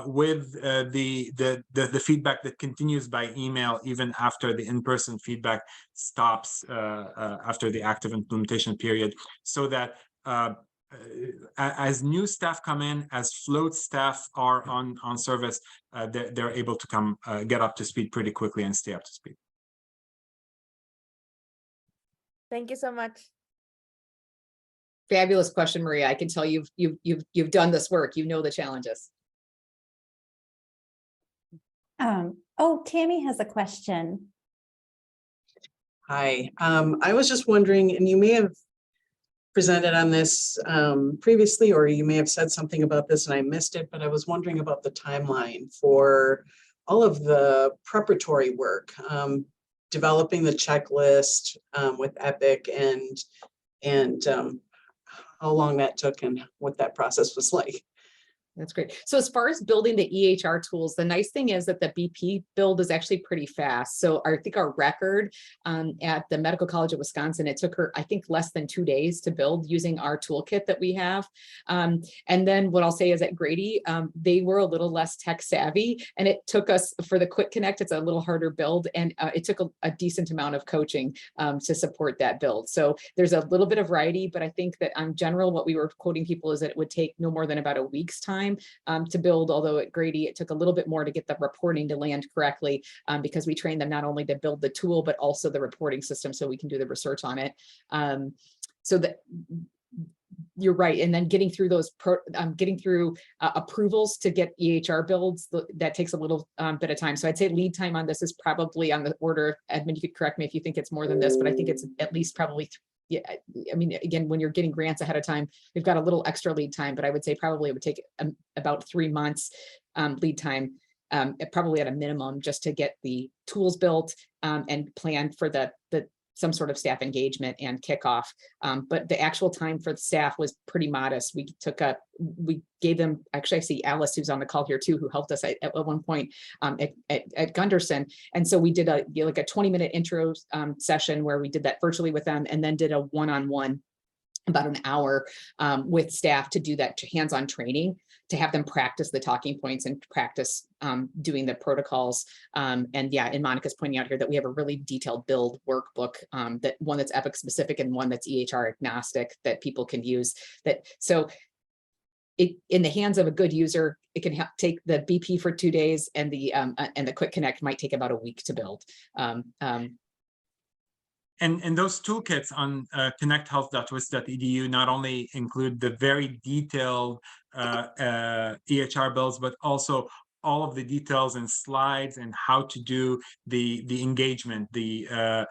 with the feedback that continues by email, even after the in-person feedback stops after the active implementation period, so that as new staff come in, as float staff are on service, they're able to come get up to speed pretty quickly and stay up to speed. Thank you so much. Fabulous question, Maria. I can tell you've done this work. You know the challenges. Oh, Tammy has a question. Hi, I was just wondering, and you may have presented on this previously, or you may have said something about this and I missed it, but I was wondering about the timeline for all of the preparatory work, developing the checklist with Epic, and how long that took and what that process was like. That's great. So as far as building the EHR tools, the nice thing is that the BP build is actually pretty fast. So I think our record at the Medical College of Wisconsin, it took her, I think, less than 2 days to build using our toolkit that we have. And then what I'll say is at Grady, they were a little less tech savvy, and it took us, for the Quick Connect, it's a little harder build, and it took a decent amount of coaching to support that build. So there's a little bit of variety, but I think that in general, what we were quoting people is that it would take no more than about a week's time to build, although at Grady it took a little bit more to get the reporting to land correctly, because we trained them not only to build the tool but also the reporting system so we can do the research on it. So that you're right, and then getting through those approvals to get EHR builds, that takes a little bit of time. So I'd say lead time on this is probably on the order, Edmund, you could correct me if you think it's more than this, but I think it's at least probably yeah, I mean, again, when you're getting grants ahead of time, we've got a little extra lead time, but I would say probably it would take about 3 months lead time, probably at a minimum, just to get the tools built and planned for some sort of staff engagement and kickoff. But the actual time for the staff was pretty modest. We gave them, actually I see Alice, who's on the call here too, who helped us at one point at Gunderson. And so we did like a 20-minute intro session where we did that virtually with them, and then did a one-on-one about an hour with staff to do that hands-on training, to have them practice the talking points and practice doing the protocols. And yeah, and Monica's pointing out here that we have a really detailed build workbook, that one that's Epic specific and one that's EHR agnostic that people can use. So in the hands of a good user, it can take the BP for 2 days, and the Quick Connect might take about a week to build. And those toolkits on connecthealth.wisc.edu not only include the very detailed EHR builds, but also all of the details and slides and how to do the engagement, the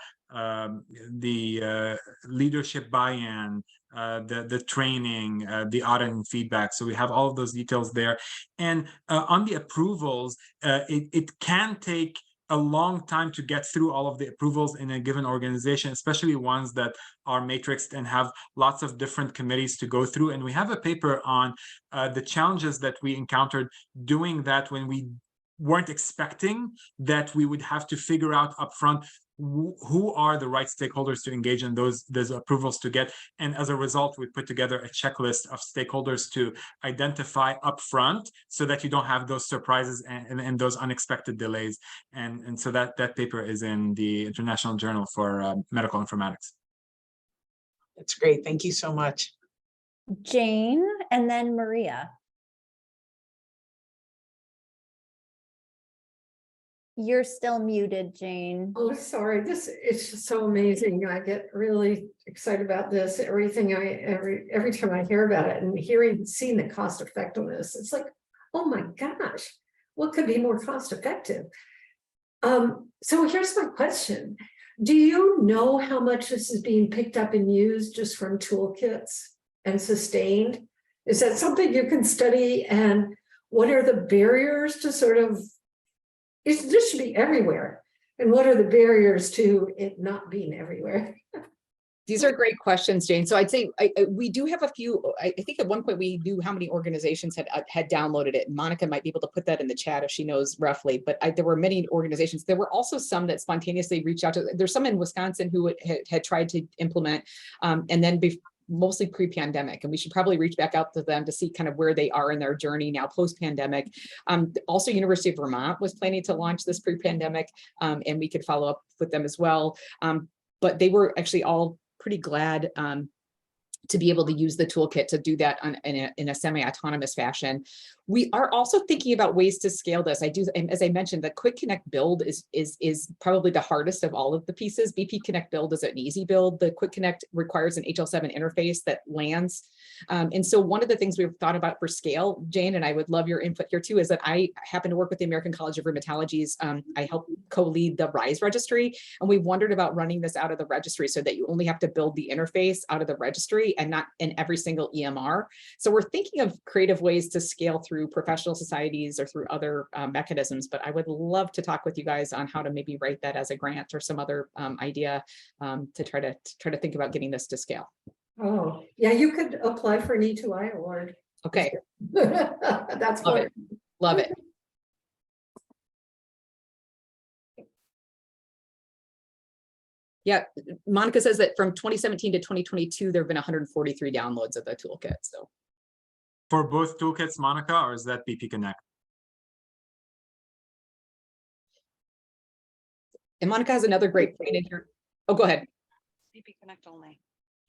leadership buy-in, the training, the audit and feedback. So we have all of those details there. And on the approvals, it can take a long time to get through all of the approvals in a given organization, especially ones that are matrixed and have lots of different committees to go through. And we have a paper on the challenges that we encountered doing that when we weren't expecting that we would have to figure out upfront who are the right stakeholders to engage in those approvals to get. And as a result, we put together a checklist of stakeholders to identify upfront so that you don't have those surprises and those unexpected delays. And so that paper is in the International Journal for Medical Informatics. That's great. Thank you so much. Jane, and then Maria. You're still muted, Jane. Oh, sorry. This is just so amazing. I get really excited about this. Every time I hear about it and seeing the cost effectiveness, it's like, oh my gosh, what could be more cost effective? So here's my question. Do you know how much this is being picked up and used just from toolkits and sustained? Is that something you can study? And what are the barriers to sort of, this should be everywhere. And what are the barriers to it not being everywhere? These are great questions, Jane. So I'd say we do have a few. I think at one point we knew how many organizations had downloaded it. Monica might be able to put that in the chat if she knows roughly. But there were many organizations. There were also some that spontaneously reached out to. There's some in Wisconsin who had tried to implement, and then mostly pre-pandemic, and we should probably reach back out to them to see kind of where they are in their journey now post-pandemic. Also, University of Vermont was planning to launch this pre-pandemic, and we could follow up with them as well. But they were actually all pretty glad to be able to use the toolkit to do that in a semi-autonomous fashion. We are also thinking about ways to scale this. And as I mentioned, the Quick Connect build is probably the hardest of all of the pieces. BP Connect build is an easy build. The Quick Connect requires an HL7 interface that lands. And so one of the things we've thought about for scale, Jane, and I would love your input here too, is that I happen to work with the American College of Rheumatology's, I help co-lead the RISE registry, and we wondered about running this out of the registry so that you only have to build the interface out of the registry and not in every single EMR. So we're thinking of creative ways to scale through professional societies or through other mechanisms, but I would love to talk with you guys on how to maybe write that as a grant or some other idea to try to think about getting this to scale. Oh, yeah, you could apply for an E2I award. Okay. That's Love fun. it. Love it. Yeah, Monica says that from 2017 to 2022, there have been 143 downloads of the toolkit. So For both toolkits, Monica, or is that BP Connect? And Monica has another great point in here. Oh, go ahead. BP Connect only.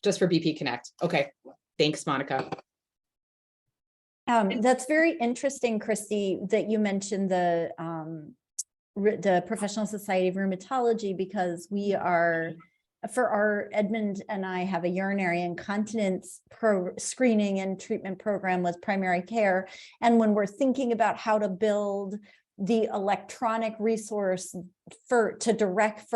Just for BP Connect. Okay. Thanks, Monica. That's very interesting, Christie, that you mentioned the Professional Society of Rheumatology, because we are, for our Edmund and I have a urinary incontinence screening and treatment program with primary care. And when we're thinking about how to build the electronic resource to direct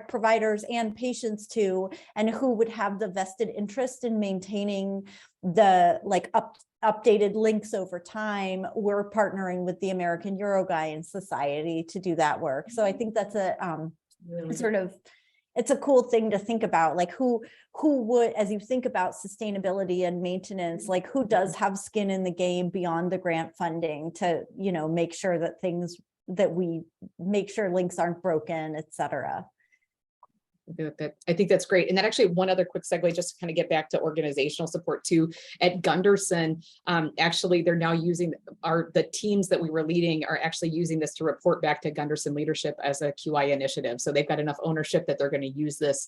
providers and patients to, and who would have the vested interest in maintaining the updated links over time, we're partnering with the American Urogyne Society to do that work. So I think that's a sort of, it's a cool thing to think about, like who would, as you think about sustainability and maintenance, like who does have skin in the game beyond the grant funding to, make sure that we make sure links aren't broken, et cetera. I think that's great. And that actually one other quick segue, just to kind of get back to organizational support too. At Gunderson, actually they're now using the teams that we were leading are actually using this to report back to Gunderson leadership as a QI initiative. So they've got enough ownership that they're going to use this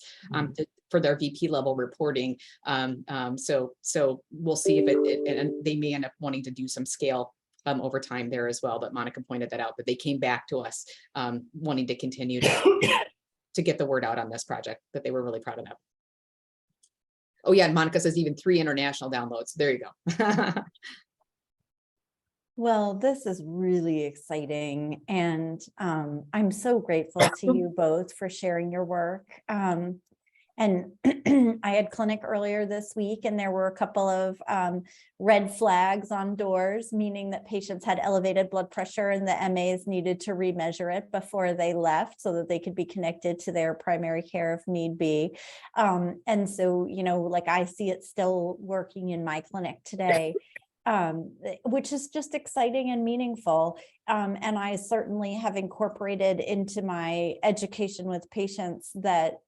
for their VP level reporting. So we'll see if and they may end up wanting to do some scale over time there as well. But Monica pointed that out, that they came back to us wanting to continue to get the word out on this project that they were really proud of that. Oh yeah, and Monica says even 3 international downloads. There you go. Well, this is really exciting. And I'm so grateful to you both for sharing your work. And I had clinic earlier this week, and there were a couple of red flags on doors, meaning that patients had elevated blood pressure and the MAs needed to remeasure it before they left so that they could be connected to their primary care if need be. And so, you know, like I see it still working in my clinic today. Which is just exciting and meaningful. And I certainly have incorporated into my education with patients that,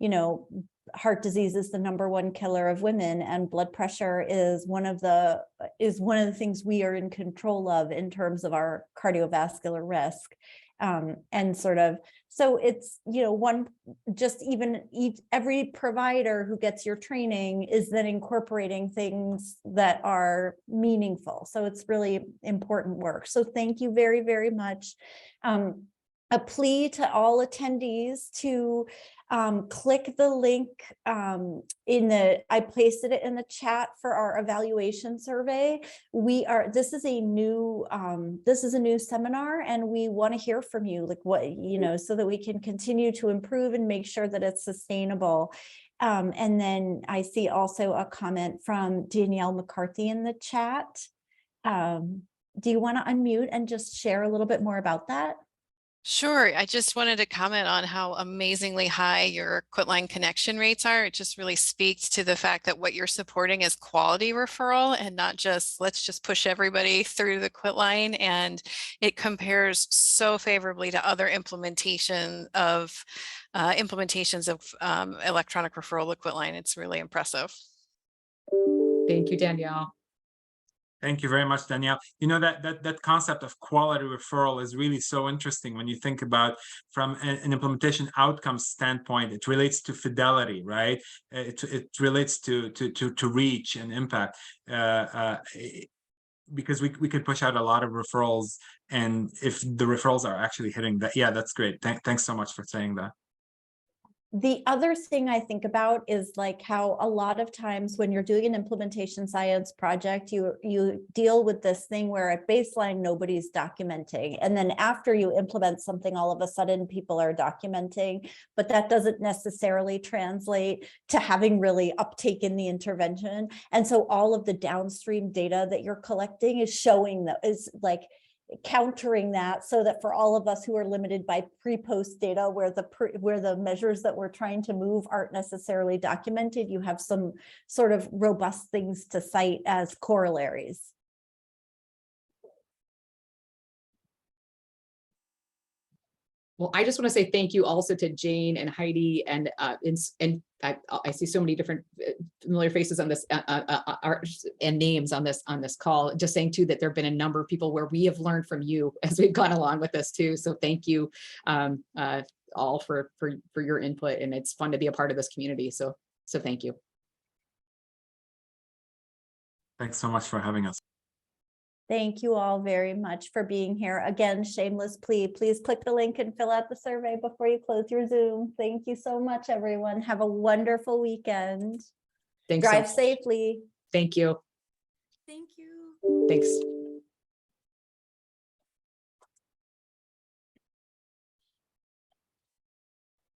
you know, heart disease is the #1 killer of women, and blood pressure is one of the things we are in control of in terms of our cardiovascular risk. And sort of, so it's, you know, every provider who gets your training is then incorporating things that are meaningful. So it's really important work. So thank you very, very much. A plea to all attendees to click the link I pasted it in the chat for our evaluation survey. This is a new seminar, and we want to hear from you, like what, you know, so that we can continue to improve and make sure that it's sustainable. And then I see also a comment from Danielle McCarthy in the chat. Do you want to unmute and just share a little bit more about that? Sure. I just wanted to comment on how amazingly high your quitline connection rates are. It just really speaks to the fact that what you're supporting is quality referral and not just let's just push everybody through the quitline. And it compares so favorably to other implementations of electronic referral to quitline. It's really impressive. Thank you, Danielle. Thank you very much, Danielle. You know, that concept of quality referral is really so interesting when you think about from an implementation outcomes standpoint. It relates to fidelity, right? It relates to reach and impact. Because we could push out a lot of referrals, and if the referrals are actually hitting that, yeah, that's great. Thanks so much for saying that. The other thing I think about is like how a lot of times when you're doing an implementation science project, you deal with this thing where at baseline, nobody's documenting. And then after you implement something, all of a sudden people are documenting, but that doesn't necessarily translate to having really uptaken the intervention. And so all of the downstream data that you're collecting is showing that is like countering that, so that for all of us who are limited by pre-post data where the measures that we're trying to move aren't necessarily documented, you have some sort of robust things to cite as corollaries. Well, I just want to say thank you also to Jane and Heidi, and I see so many different familiar faces on this and names on this call. Just saying too that there have been a number of people where we have learned from you as we've gone along with this too. So thank you all for your input, and it's fun to be a part of this community. So thank you. Thanks so much for having us. Thank you all very much for being here. Again, shameless plea, please click the link and fill out the survey before you close your Zoom. Thank you so much, everyone. Have a wonderful weekend. Thanks. Drive safely. Thank you. Thank you. Thanks.